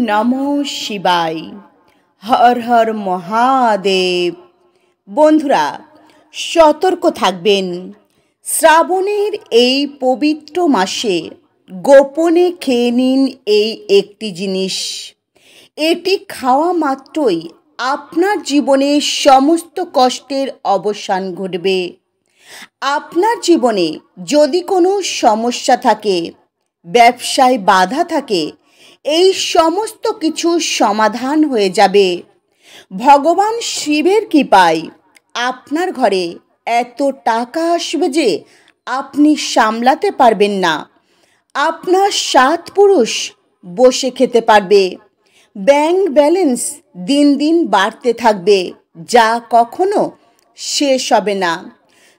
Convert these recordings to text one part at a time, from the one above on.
নমো শিবায়। হর হর মহাদেব। বন্ধুরা, সতর্ক থাকবেন। শ্রাবণের এই পবিত্র মাসে গোপনে খেয়ে নিন এই একটি জিনিস। এটি খাওয়া মাত্রই আপনার জীবনে সমস্ত কষ্টের অবসান ঘটবে। আপনার জীবনে যদি কোনো সমস্যা থাকে, ব্যবসায় বাধা থাকে, এই সমস্ত কিছু সমাধান হয়ে যাবে। ভগবান শিবের কৃপায় আপনার ঘরে এত টাকা আসবে যে আপনি সামলাতে পারবেন না। আপনার 7 পুরুষ বসে খেতে পারবে। ব্যাংক ব্যালেন্স দিন দিন বাড়তে থাকবে, যা কখনো শেষ হবে না।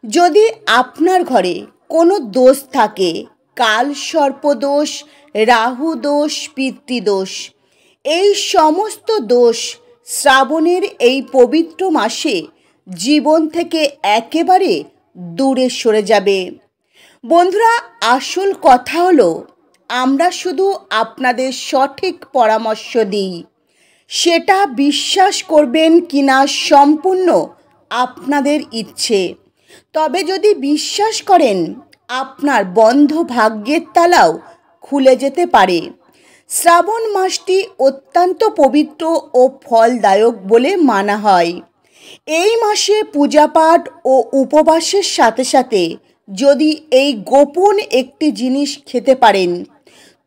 যদি আপনার ঘরে কোনো দোষ থাকে, কাল সর্পদোষ, রাহু দোষ, পিতৃদোষ, এই সমস্ত দোষ শ্রাবণের এই পবিত্র মাসে জীবন থেকে একেবারে দূরে সরে যাবে। বন্ধুরা, আসল কথা হলো, আমরা শুধু আপনাদের সঠিক পরামর্শ দিই। সেটা বিশ্বাস করবেন কিনা সম্পূর্ণ আপনাদের ইচ্ছে। তবে যদি বিশ্বাস করেন, আপনার বন্ধ ভাগ্যের তালাও খুলে যেতে পারে। শ্রাবণ মাসটি অত্যন্ত পবিত্র ও ফলদায়ক বলে মানা হয়। এই মাসে পূজাপাঠ ও উপবাসের সাথে সাথে যদি এই গোপন একটি জিনিস খেতে পারেন,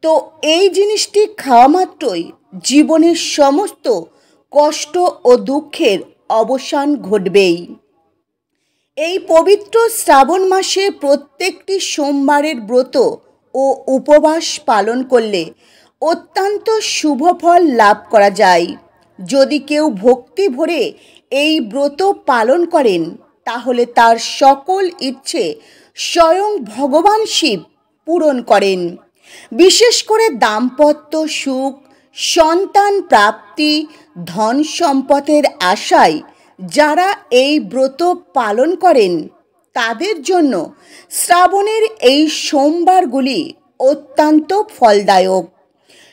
তো এই জিনিসটি খাওয়া মাত্রই জীবনের সমস্ত কষ্ট ও দুঃখের অবসান ঘটবেই। এই পবিত্র শ্রাবণ মাসে প্রত্যেকটি সোমবারের ব্রত ও উপবাস পালন করলে অত্যন্ত শুভ ফল লাভ করা যায়। যদি কেউ ভক্তি ভরে এই ব্রত পালন করেন, তাহলে তার সকল ইচ্ছে স্বয়ং ভগবান শিব পূরণ করেন। বিশেষ করে দাম্পত্য সুখ, সন্তান প্রাপ্তি, ধন সম্পদের আশায় যারা এই ব্রত পালন করেন, তাদের জন্য শ্রাবণের এই সোমবারগুলি অত্যন্ত ফলদায়ক।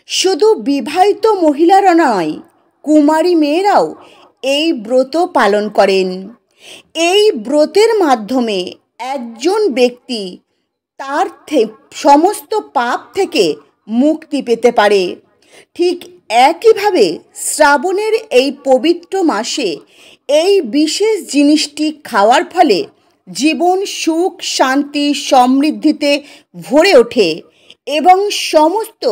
শুধু বিবাহিত মহিলারা নয়, কুমারী মেয়েরাও এই ব্রত পালন করেন। এই ব্রতের মাধ্যমে একজন ব্যক্তি তার সমস্ত পাপ থেকে মুক্তি পেতে পারে। ঠিক একইভাবে শ্রাবণের এই পবিত্র মাসে এই বিশেষ জিনিসটি খাওয়ার ফলে জীবন সুখ, শান্তি, সমৃদ্ধিতে ভরে ওঠে এবং সমস্ত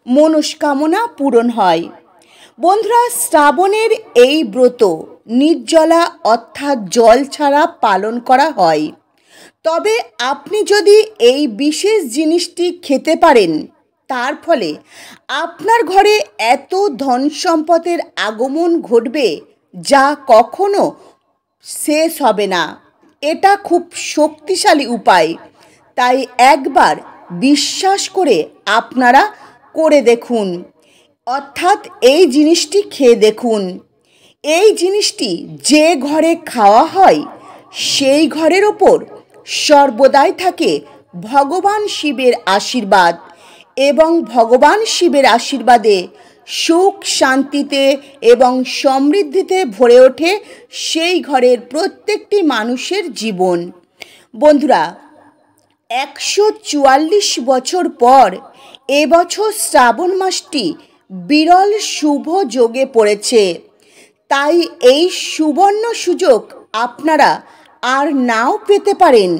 মনস্কামনা পূরণ হয়। বন্ধুরা, শ্রাবণের এই ব্রত নির্জলা অর্থাৎ জল ছাড়া পালন করা হয়। তবে আপনি যদি এই বিশেষ জিনিসটি খেতে পারেন, তার ফলে আপনার ঘরে এত ধন সম্পদের আগমন ঘটবে যা কখনো শেষ হবে না। এটা খুব শক্তিশালী উপায়, তাই একবার বিশ্বাস করে আপনারা করে দেখুন, অর্থাৎ এই জিনিসটি খেয়ে দেখুন। এই জিনিসটি যে ঘরে খাওয়া হয়, সেই ঘরের ওপর সর্বদাই থাকে ভগবান শিবের আশীর্বাদ, এবং ভগবান শিবের আশীর্বাদে সুখ, শান্তিতে এবং সমৃদ্ধিতে ভরে ওঠে সেই ঘরের প্রত্যেকটি মানুষের জীবন। বন্ধুরা, 144 বছর পর এবছর শ্রাবণ মাসটি বিরল শুভ যোগে পড়েছে। তাই এই সুবর্ণ সুযোগ আপনারা আর নাও পেতে পারেন।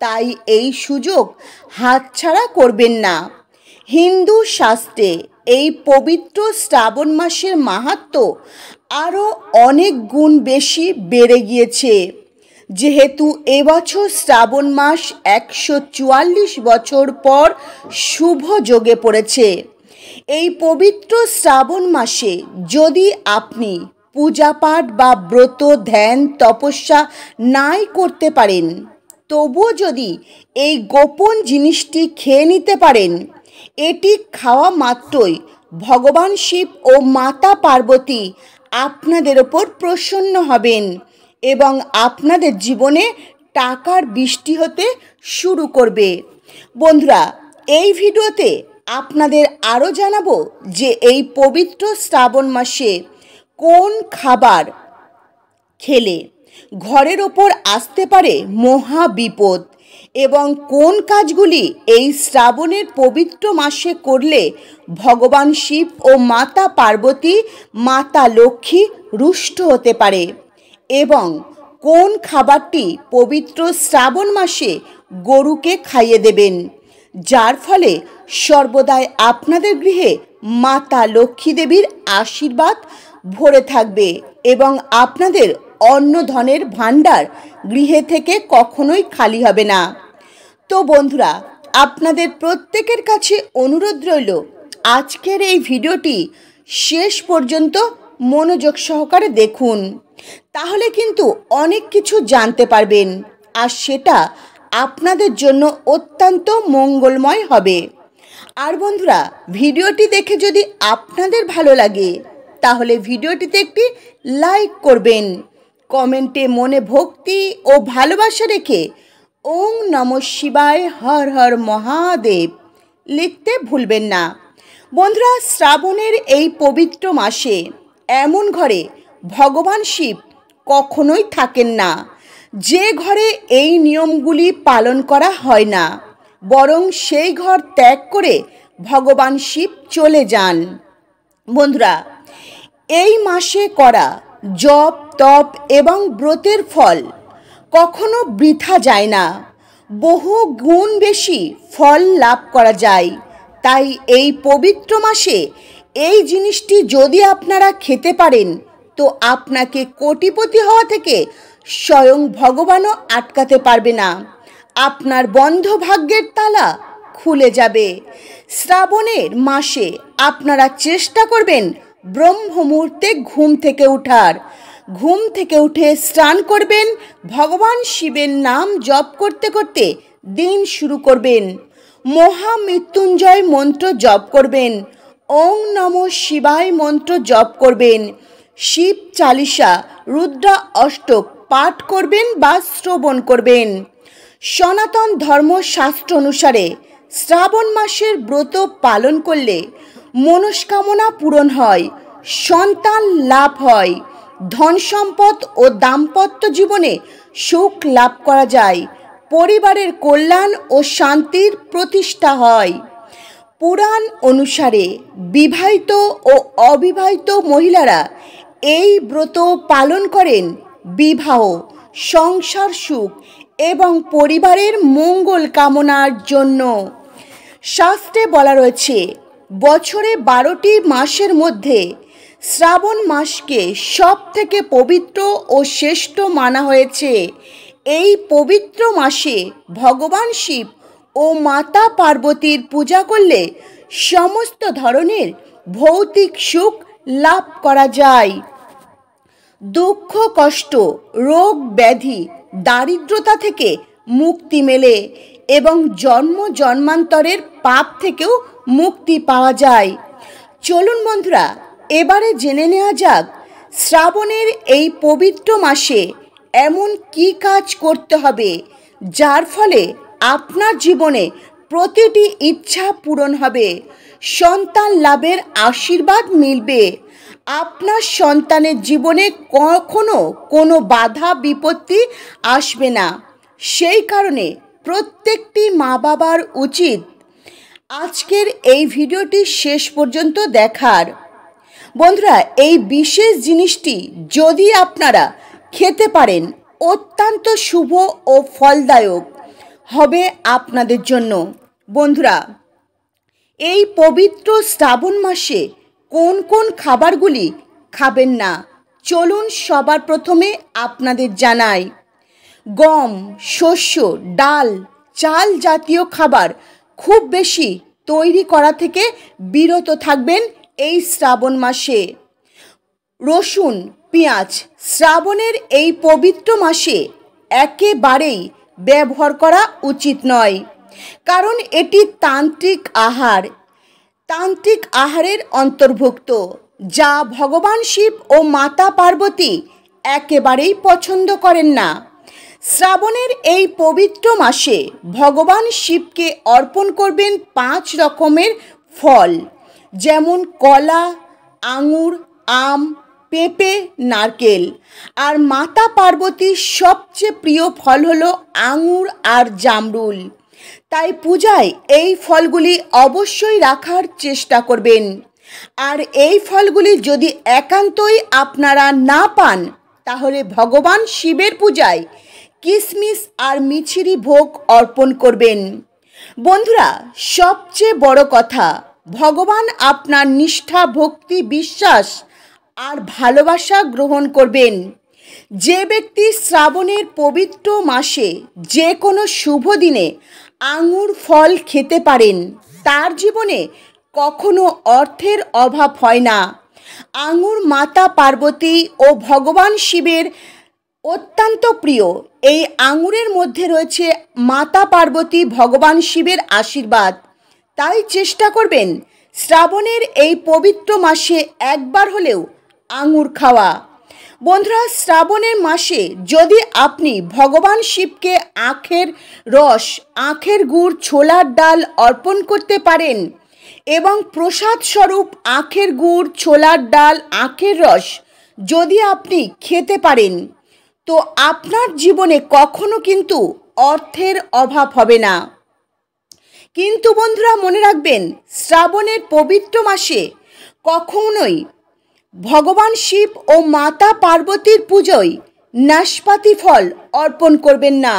তাই এই সুযোগ হাতছাড়া করবেন না। হিন্দু শাস্ত্রে এই পবিত্র শ্রাবণ মাসের মাহাত্ম্য আরও অনেক গুণ বেশি বেড়ে গিয়েছে। যেহেতু এবছর শ্রাবণ মাস 144 বছর পর শুভ যোগে পড়েছে, এই পবিত্র শ্রাবণ মাসে যদি আপনি পূজাপাঠ বা ব্রত, ধ্যান, তপস্যা নাই করতে পারেন, তবুও যদি এই গোপন জিনিসটি খেয়ে নিতে পারেন, এটি খাওয়া মাত্রই ভগবান শিব ও মাতা পার্বতী আপনাদের ওপর প্রসন্ন হবেন এবং আপনাদের জীবনে টাকার বৃষ্টি হতে শুরু করবে। বন্ধুরা, এই ভিডিওতে আপনাদের আরও জানাবো যে এই পবিত্র শ্রাবণ মাসে কোন খাবার খেলে ঘরের ওপর আসতে পারে মহা বিপদ এবং কোন কাজগুলি এই শ্রাবণের পবিত্র মাসে করলে ভগবান শিব ও মাতা পার্বতী মাতা লক্ষ্মী রুষ্ট হতে পারে এবং কোন খাবারটি পবিত্র শ্রাবণ মাসে গরুকে খাইয়ে দেবেন, যার ফলে সর্বদাই আপনাদের গৃহে মাতা লক্ষ্মী দেবীর আশীর্বাদ ভরে থাকবে এবং আপনাদের অন্ন ধনের ভাণ্ডার গৃহে থেকে কখনোই খালি হবে না। তো বন্ধুরা, আপনাদের প্রত্যেকের কাছে অনুরোধ রইল আজকের এই ভিডিওটি শেষ পর্যন্ত মনোযোগ সহকারে দেখুন, তাহলে কিন্তু অনেক কিছু জানতে পারবেন আর সেটা আপনাদের জন্য অত্যন্ত মঙ্গলময় হবে। আর বন্ধুরা, ভিডিওটি দেখে যদি আপনাদের ভালো লাগে তাহলে ভিডিওটিতে একটি লাইক করবেন, কমেন্টে মনে ভক্তি ও ভালোবাসা রেখে ওং নমঃ শিবায় হর হর মহাদেব লিখতে ভুলবেন না। বন্ধুরা, শ্রাবণের এই পবিত্র মাসে এমন ঘরে ভগবান শিব কখনোই থাকেন না যে ঘরে এই নিয়মগুলি পালন করা হয় না, বরং সেই ঘর ত্যাগ করে ভগবান শিব চলে যান। বন্ধুরা, এই মাসে করা জপ তপ এবং ব্রতের ফল কখনো বৃথা যায় না, বহু গুণ বেশি ফল লাভ করা যায়। তাই এই পবিত্র মাসে এই জিনিসটি যদি আপনারা খেতে পারেন তো আপনাকে কোটিপতি হওয়া থেকে স্বয়ং ভগবানও আটকাতে পারবে না, আপনার বন্ধ ভাগ্যের তালা খুলে যাবে। শ্রাবণের মাসে আপনারা চেষ্টা করবেন ব্রহ্ম মুহূর্তে ঘুম থেকে উঠে স্নান করবেন, ভগবান শিবের নাম জপ করতে করতে দিন শুরু করবেন, মহামৃত্যুঞ্জয় মন্ত্র জপ করবেন, ওং নমঃ শিবায় মন্ত্র জপ করবেন, শিব চালিসা রুদ্রা অষ্টক পাঠ করবেন বা শ্রবণ করবেন। সনাতন ধর্মশাস্ত্র অনুসারে শ্রাবণ মাসের ব্রত পালন করলে মনস্কামনা পূরণ হয়, সন্তান লাভ হয়, ধন সম্পদ ও দাম্পত্য জীবনে সুখ লাভ করা যায়, পরিবারের কল্যাণ ও শান্তির প্রতিষ্ঠা হয়। পুরাণ অনুসারে বিবাহিত ও অবিবাহিত মহিলারা এই ব্রত পালন করেন বিবাহ, সংসার সুখ এবং পরিবারের মঙ্গল কামনার জন্য। শাস্ত্রে বলা রয়েছে, বছরে 12টি মাসের মধ্যে শ্রাবণ মাসকে সব থেকে পবিত্র ও শ্রেষ্ঠ মানা হয়েছে। এই পবিত্র মাসে ভগবান শিব ও মাতা পার্বতীর পূজা করলে সমস্ত ধরনের ভৌতিক সুখ লাভ করা যায়, দুঃখ কষ্ট রোগ ব্যাধি দারিদ্রতা থেকে মুক্তি মেলে এবং জন্ম জন্মান্তরের পাপ থেকেও মুক্তি পাওয়া যায়। চলুন বন্ধুরা, এবারে জেনে নেওয়া যাক শ্রাবণের এই পবিত্র মাসে এমন কি কাজ করতে হবে যার ফলে আপনার জীবনে প্রতিটি ইচ্ছা পূরণ হবে, সন্তান লাভের আশীর্বাদ মিলবে, আপনার সন্তানের জীবনে কখনো কোনো বাধা বিপত্তি আসবে না। সেই কারণে প্রত্যেকটি মা বাবার উচিত আজকের এই ভিডিওটি শেষ পর্যন্ত দেখার। বন্ধুরা, এই বিশেষ জিনিসটি যদি আপনারা খেতে পারেন অত্যন্ত শুভ ও ফলদায়ক হবে আপনাদের জন্য। বন্ধুরা, এই পবিত্র শ্রাবণ মাসে কোন কোন খাবারগুলি খাবেন না চলুন সবার প্রথমে আপনাদের জানাই। গম, শস্য, ডাল, চাল জাতীয় খাবার খুব বেশি তৈরি করা থেকে বিরত থাকবেন এই শ্রাবণ মাসে। রসুন, পেঁয়াজ শ্রাবণের এই পবিত্র মাসে একেবারেই ব্যবহার করা উচিত নয়, কারণ এটি তান্ত্রিক আহারের অন্তর্ভুক্ত, যা ভগবান শিব ও মাতা পার্বতী একেবারেই পছন্দ করেন না। শ্রাবণের এই পবিত্র মাসে ভগবান শিবকে অর্পণ করবেন 5 রকমের ফল যেমন কলা, আঙুর, আম, পেঁপে, নারকেল। আর মাতা পার্বতীর সবচেয়ে প্রিয় ফল হলো আঙুর আর জামরুল। তাই পূজায় এই ফলগুলি অবশ্যই রাখার চেষ্টা করবেন। আর এই ফলগুলি যদি একান্তই আপনারা না পান, তাহলে ভগবান শিবের পূজায় কিশমিশ আর মিছরি ভোগ অর্পণ করবেন। বন্ধুরা, সবচেয়ে বড় কথা, ভগবান আপনার নিষ্ঠা, ভক্তি, বিশ্বাস আর ভালোবাসা গ্রহণ করবেন। যে ব্যক্তি শ্রাবণের পবিত্র মাসে যে কোনো শুভ দিনে আঙুর ফল খেতে পারেন, তার জীবনে কখনো অর্থের অভাব হয় না। আঙুর মাতা পার্বতী ও ভগবান শিবের অত্যন্ত প্রিয়। এই আঙুরের মধ্যে রয়েছে মাতা পার্বতী, ভগবান শিবের আশীর্বাদ। তাই চেষ্টা করবেন শ্রাবণের এই পবিত্র মাসে একবার হলেও আঙুর খাওয়া। বন্ধুরা, শ্রাবণের মাসে যদি আপনি ভগবান শিবকে আখের রস, আখের গুড়, ছোলার ডাল অর্পণ করতে পারেন এবং প্রসাদ স্বরূপ আখের গুড়, ছোলার ডাল, আখের রস যদি আপনি খেতে পারেন, তো আপনার জীবনে কখনো কিন্তু অর্থের অভাব হবে না। কিন্তু বন্ধুরা, মনে রাখবেন, শ্রাবণের পবিত্র মাসে কখনোই ভগবান শিব ও মাতা পার্বতীর পুজোয় নাশপাতি ফল অর্পণ করবেন না।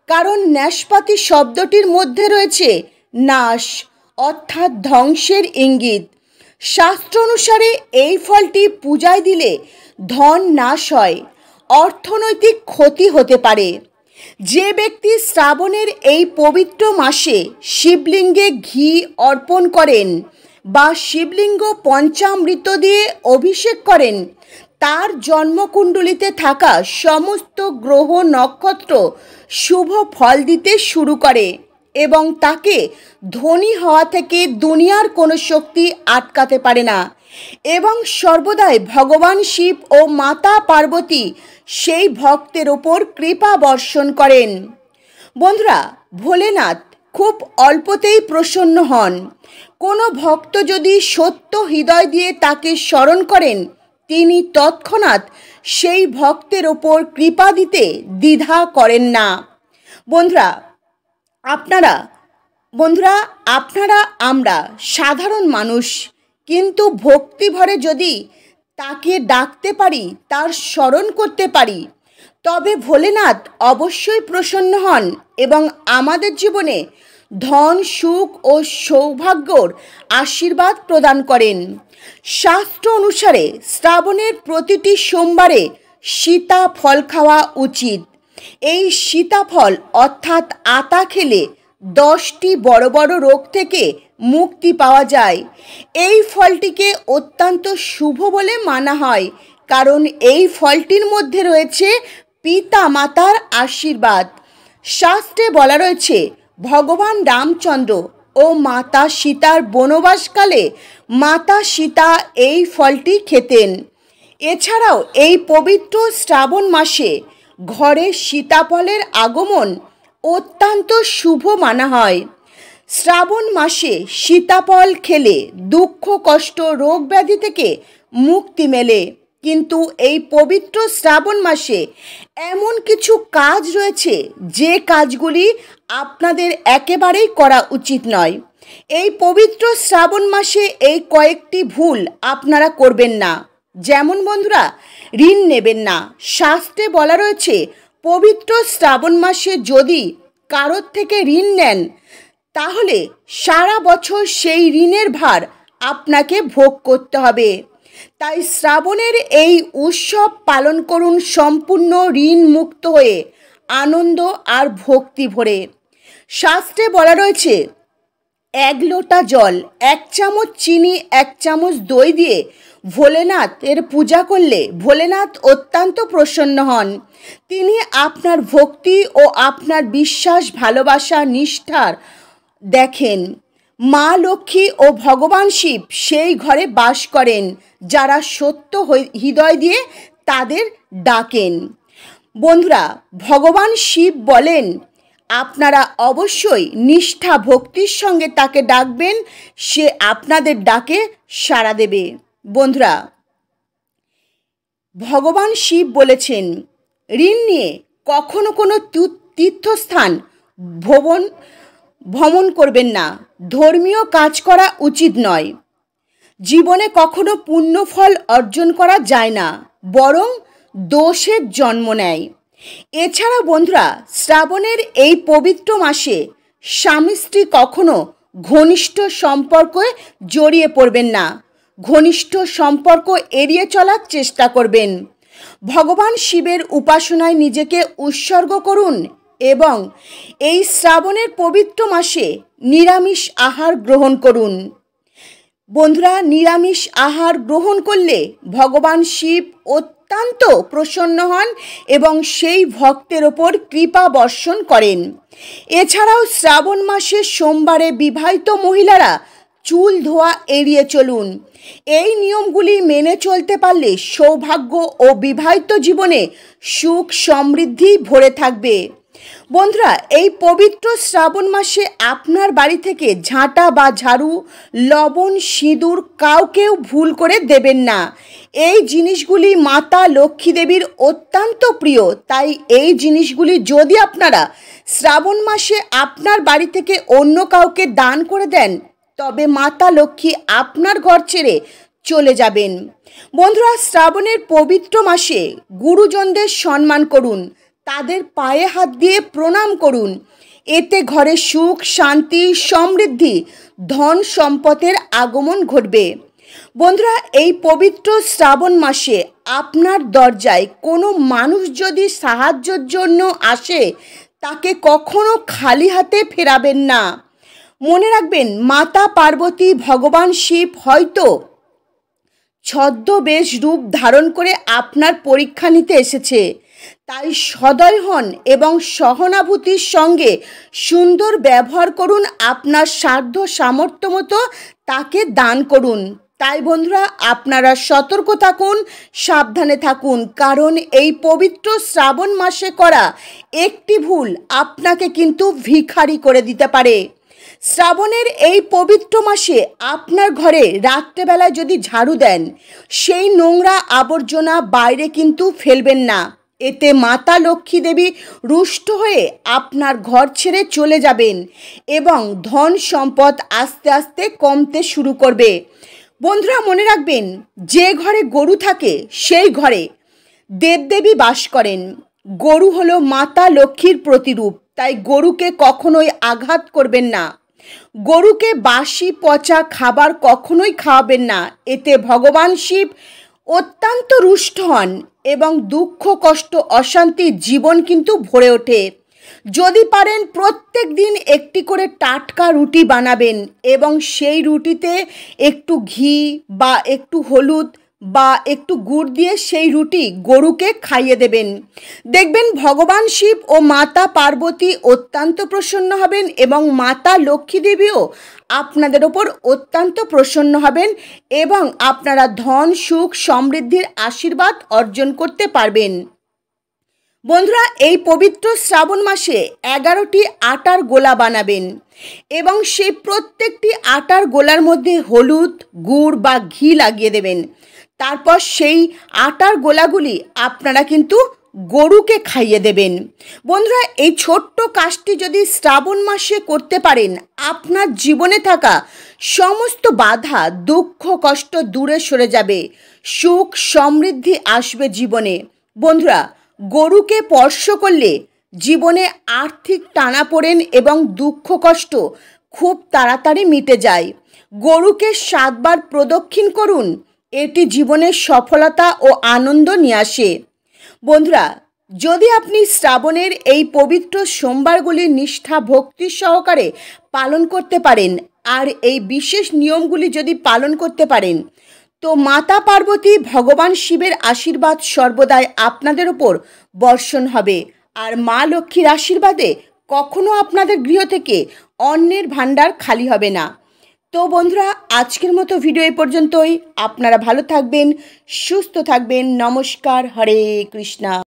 কারণ নাশপাতি শব্দটির মধ্যে রয়েছে নাশ, অর্থাৎ ধ্বংসের ইঙ্গিত। শাস্ত্র অনুসারে এই ফলটি পূজায় দিলে ধন নাশ হয়, অর্থনৈতিক ক্ষতি হতে পারে। যে ব্যক্তি শ্রাবণের এই পবিত্র মাসে শিবলিঙ্গে ঘি অর্পণ করেন বা শিবলিঙ্গ পঞ্চামৃত দিয়ে অভিষেক করেন, তার জন্মকুণ্ডলিতে থাকা সমস্ত গ্রহ নক্ষত্র শুভ ফল দিতে শুরু করে এবং তাকে ধনী হওয়া থেকে দুনিয়ার কোনো শক্তি আটকাতে পারে না। এবং সর্বদাই ভগবান শিব ও মাতা পার্বতী সেই ভক্তের ওপর কৃপা বর্ষণ করেন। বন্ধুরা, ভোলেনাথ খুব অল্পতেই প্রসন্ন হন। কোনো ভক্ত যদি সত্য হৃদয় দিয়ে তাকে স্মরণ করেন, তিনি তৎক্ষণাৎ সেই ভক্তের ওপর কৃপা দিতে দ্বিধা করেন না। বন্ধুরা, আমরা সাধারণ মানুষ, কিন্তু ভক্তি ভরে যদি তাকে ডাকতে পারি, তার স্মরণ করতে পারি, তবে ভোলেনাথ অবশ্যই প্রসন্ন হন এবং আমাদের জীবনে ধন, সুখ ও সৌভাগ্যর আশীর্বাদ প্রদান করেন। শাস্ত্র অনুসারে শ্রাবণের প্রতিটি সোমবারে সীতা ফল খাওয়া উচিত। এই সীতাফল অর্থাৎ আতা খেলে 10টি বড় বড় রোগ থেকে মুক্তি পাওয়া যায়। এই ফলটিকে অত্যন্ত শুভ বলে মানা হয়, কারণ এই ফলটির মধ্যে রয়েছে পিতা মাতার আশীর্বাদ। শাস্ত্রে বলা রয়েছে, ভগবান রামচন্দ্র ও মাতা সীতার বনবাসকালে মাতা সীতা এই ফলটি খেতেন। এছাড়াও এই পবিত্র শ্রাবণ মাসে ঘরে সীতাফলের আগমন অত্যন্ত শুভ মানা হয়। শ্রাবণ মাসে সীতাফল খেলে দুঃখ, কষ্ট, রোগ ব্যাধি থেকে মুক্তি মেলে। কিন্তু এই পবিত্র শ্রাবণ মাসে এমন কিছু কাজ রয়েছে যে কাজগুলি আপনাদের একেবারেই করা উচিত নয়। এই পবিত্র শ্রাবণ মাসে এই কয়েকটি ভুল আপনারা করবেন না। যেমন বন্ধুরা, ঋণ নেবেন না। শাস্ত্রে বলা রয়েছে, পবিত্র শ্রাবণ মাসে যদি কারোর থেকে ঋণ নেন, তাহলে সারা বছর সেই ঋণের ভার আপনাকে ভোগ করতে হবে। তাই শ্রাবণের এই উৎসব পালন করুন সম্পূর্ণ ঋণ মুক্ত হয়ে, আনন্দ আর ভক্তি ভরে। শাস্ত্রে বলা রয়েছে, 1 লোটা জল, 1 চামচ চিনি, 1 চামচ দই দিয়ে ভোলেনাথের পূজা করলে ভোলেনাথ অত্যন্ত প্রসন্ন হন। তিনি আপনার ভক্তি ও আপনার বিশ্বাস, ভালোবাসা, নিষ্ঠার দেখেন। মা লক্ষ্মী ও ভগবান শিব সেই ঘরে বাস করেন যারা সত্য হৃদয় দিয়ে তাদের ডাকেন। বন্ধুরা, ভগবান শিব বলেন, আপনারা অবশ্যই নিষ্ঠা ভক্তির সঙ্গে তাকে ডাকবেন, সে আপনাদের ডাকে সাড়া দেবে। বন্ধুরা, ভগবান শিব বলেছেন, ঋণ নিয়ে কখনো কোনো তীর্থস্থান ভ্রমণ করবেন না। ধর্মীয় কাজ করা উচিত নয়। জীবনে কখনো পুণ্যফল অর্জন করা যায় না, বরং দোষের জন্ম নেয়। এছাড়া বন্ধুরা, শ্রাবণের এই পবিত্র মাসে স্বামী স্ত্রী কখনো ঘনিষ্ঠ সম্পর্কে জড়িয়ে পড়বেন না। ঘনিষ্ঠ সম্পর্ক এড়িয়ে চলার চেষ্টা করবেন। ভগবান শিবের উপাসনায় নিজেকে উৎসর্গ করুন এবং এই শ্রাবণের পবিত্র মাসে নিরামিষ আহার গ্রহণ করুন। বন্ধুরা, নিরামিষ আহার গ্রহণ করলে ভগবান শিব অত্যন্ত প্রসন্ন হন এবং সেই ভক্তের ওপর কৃপা বর্ষণ করেন। এছাড়াও শ্রাবণ মাসে সোমবারে বিবাহিত মহিলারা চুল ধোয়া এড়িয়ে চলুন। এই নিয়মগুলি মেনে চলতে পারলে সৌভাগ্য ও বিবাহিত জীবনে সুখ সমৃদ্ধি ভরে থাকবে। বন্ধুরা, এই পবিত্র শ্রাবণ মাসে আপনার বাড়ি থেকে ঝাঁটা বা ঝাড়ু, লবণ, সিঁদুর কাউকেও ভুল করে দেবেন না। এই জিনিসগুলি মাতা লক্ষ্মী দেবীর অত্যন্ত প্রিয়। তাই এই জিনিসগুলি যদি আপনারা শ্রাবণ মাসে আপনার বাড়ি থেকে অন্য কাউকে দান করে দেন, তবে মাতা লক্ষ্মী আপনার ঘর ছেড়ে চলে যাবেন। বন্ধুরা, শ্রাবণের পবিত্র মাসে গুরুজনদের সম্মান করুন, তাদের পায়ে হাত দিয়ে প্রণাম করুন। এতে ঘরে সুখ, শান্তি, সমৃদ্ধি, ধন সম্পদের আগমন ঘটবে। বন্ধুরা, এই পবিত্র শ্রাবণ মাসে আপনার দরজায় কোনো মানুষ যদি সাহায্যের জন্য আসে, তাকে কখনো খালি হাতে ফেরাবেন না। মনে রাখবেন, মাতা পার্বতী, ভগবান শিব হয়তো ছদ্মবেশ রূপ ধারণ করে আপনার পরীক্ষা নিতে এসেছে। তাই সদয় হন এবং সহানুভূতির সঙ্গে সুন্দর ব্যবহার করুন। আপনার সাধ্য সামর্থ্য মতো তাকে দান করুন। তাই বন্ধুরা, আপনারা সতর্ক থাকুন, সাবধানে থাকুন, কারণ এই পবিত্র শ্রাবণ মাসে করা একটি ভুল আপনাকে কিন্তু ভিখারি করে দিতে পারে। শ্রাবণের এই পবিত্র মাসে আপনার ঘরে রাত্রেবেলায় যদি ঝাড়ু দেন, সেই নোংরা আবর্জনা বাইরে কিন্তু ফেলবেন না। এতে মাতা লক্ষ্মী দেবী রুষ্ট হয়ে আপনার ঘর ছেড়ে চলে যাবেন এবং ধন সম্পদ আস্তে আস্তে কমতে শুরু করবে। বন্ধুরা, মনে রাখবেন, যে ঘরে গরু থাকে সেই ঘরে দেবদেবী বাস করেন। গরু হলো মাতা লক্ষ্মীর প্রতিরূপ। তাই গরুকে কখনোই আঘাত করবেন না। গরুকে বাসি পচা খাবার কখনোই খাওয়াবেন না। এতে ভগবান শিব অত্যন্ত রুষ্ট হন এবং দুঃখ, কষ্ট, অশান্তি জীবন কিন্তু ভরে ওঠে। যদি পারেন প্রত্যেক দিন একটি করে টাটকা রুটি বানাবেন এবং সেই রুটিতে একটু ঘি বা একটু হলুদ বা একটু গুড় দিয়ে সেই রুটি গরুকে খাইয়ে দেবেন। দেখবেন ভগবান শিব ও মাতা পার্বতী অত্যন্ত প্রসন্ন হবেন এবং মাতা লক্ষ্মী দেবীও আপনাদের ওপর অত্যন্ত প্রসন্ন হবেন এবং আপনারা ধন, সুখ, সমৃদ্ধির আশীর্বাদ অর্জন করতে পারবেন। বন্ধুরা, এই পবিত্র শ্রাবণ মাসে 11টি আটার গোলা বানাবেন এবং সেই প্রত্যেকটি আটার গোলার মধ্যে হলুদ, গুড় বা ঘি লাগিয়ে দেবেন। তারপর সেই আটার গোলাগুলি আপনারা কিন্তু গরুকে খাইয়ে দেবেন। বন্ধুরা, এই ছোট্ট কাজটি যদি শ্রাবণ মাসে করতে পারেন, আপনার জীবনে থাকা সমস্ত বাধা, দুঃখ, কষ্ট দূরে সরে যাবে। সুখ সমৃদ্ধি আসবে জীবনে। বন্ধুরা, গরুকে স্পর্শ করলে জীবনে আর্থিক টানাপোড়েন এবং দুঃখ কষ্ট খুব তাড়াতাড়ি মিটে যায়। গরুকে 7 বার প্রদক্ষিণ করুন, এটি জীবনের সফলতা ও আনন্দ নিয়ে আসে। বন্ধুরা, যদি আপনি শ্রাবণের এই পবিত্র সোমবারগুলি নিষ্ঠা ভক্তি সহকারে পালন করতে পারেন আর এই বিশেষ নিয়মগুলি যদি পালন করতে পারেন, তো মাতা পার্বতী, ভগবান শিবের আশীর্বাদ সর্বদাই আপনাদের ওপর বর্ষণ হবে। আর মা লক্ষ্মীর আশীর্বাদে কখনো আপনাদের গৃহ থেকে অন্নের ভাণ্ডার খালি হবে না। তো বন্ধুরা, আজকের মতো ভিডিও এই পর্যন্তই। আপনারা ভালো থাকবেন, সুস্থ থাকবেন। নমস্কার। হরে কৃষ্ণা।